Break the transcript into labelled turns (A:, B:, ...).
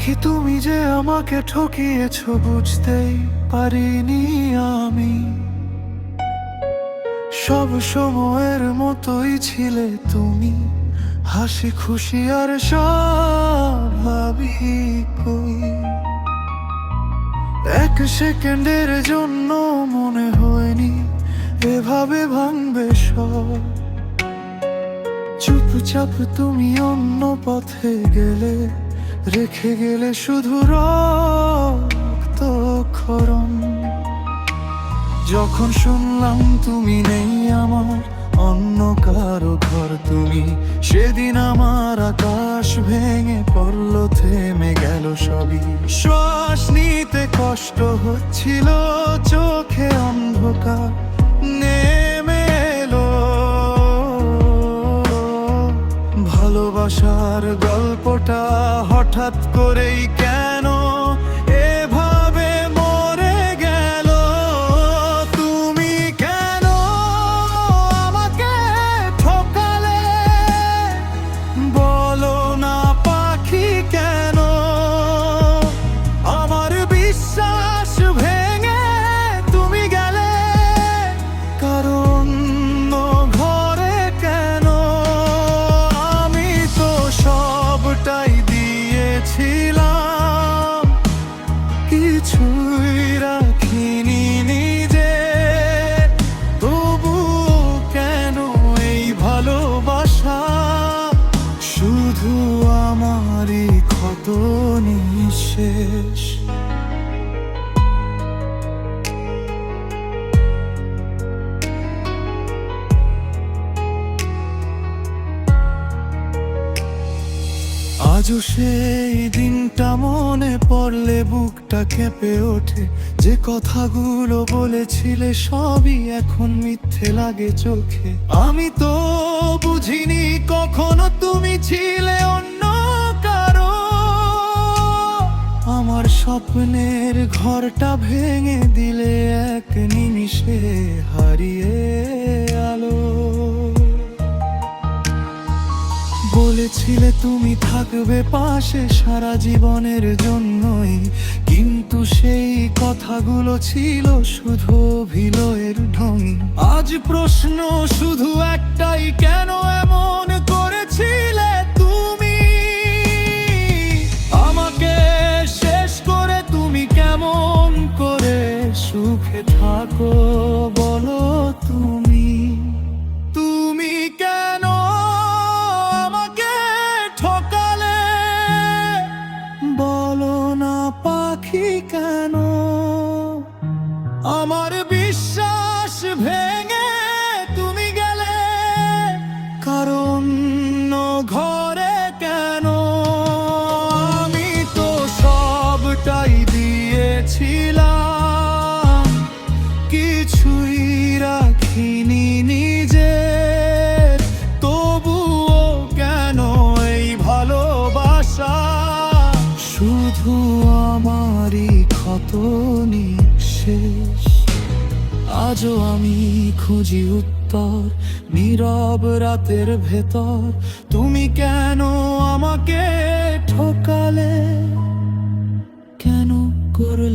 A: পাখি তুমি যে আমাকে ঠকিয়েছ বুঝতেই পারিনি আমি। সব সময়ের মতোই ছিলে তুমি, হাসি খুশি আর স্বাভাবিক। এক সেকেন্ডের জন্য মনে হয়নি এভাবে ভাঙবে সব। চুপচাপ তুমি অন্য পথে গেলে, রেখে গেলে শুধু রক্তক্ষরণ। যখন শুনলাম তুমি নেই আমার, অন্য কারো ঘর তুমি, সেদিন আমার আকাশ ভেঙে পড়ল, থেমে গেল সবই। শ্বাস নিতে কষ্ট হচ্ছিল, চোখে অন্ধকার নেমে এলো। ভালোবাসার গল্পটা হঠাৎ করেই কেন এভাবে মরে গেল? তুমি কেন আমাকে ঠকালে? বলো না পাখি, কেন আমার বিশ্বাস ভেঙে তুমি গেলে? কারণ ঘরে কেন? আমি তো সবটাই দিয়েছিলাম, কিছুই রাখিনি নিজে। তবু কেন এই ভালোবাসা শুধু আমারই ক্ষত নিঃশেষ? আজও সেই দিনটা মনে পড়লে বুকটা কেঁপে ওঠে। যে কথাগুলো বলেছিলে সবই এখন মিথ্যে লাগে চোখে। আমি তো বুঝিনি কখনো তুমি ছিলে অন্য কারো। আমার স্বপ্নের ঘরটা ভেঙে দিলে এক নিমিষে, হারিয়ে আলো। বলেছিলে তুমি থাকবে পাশে সারা জীবনের জন্যই, কিন্তু সেই কথাগুলো ছিল শুধু অভিনয়ের ঢং। আজ প্রশ্ন শুধু একটাই, কেন এমন করেছিলে তুমি? আমাকে শেষ করে তুমি কেমন করে সুখে থাকো বলো তুমি? তুমি কেন আমাকে ঠকালে? বলো না পাখি, কেন আমার বিশ্বাস ভেঙে তুমি গেলে? কারণ ঘরে কেন? আমি তো সবটাই দিয়েছিলাম, কিছুই রাখিনি নিজের। তবুও কেন এই ভালোবাসা শুধু আমারই ক্ষত নিঃশেষ? আজও আমি খুঁজি উত্তর নীরব রাতের ভেতর। তুমি কেন আমাকে ঠকালে? কেন করলে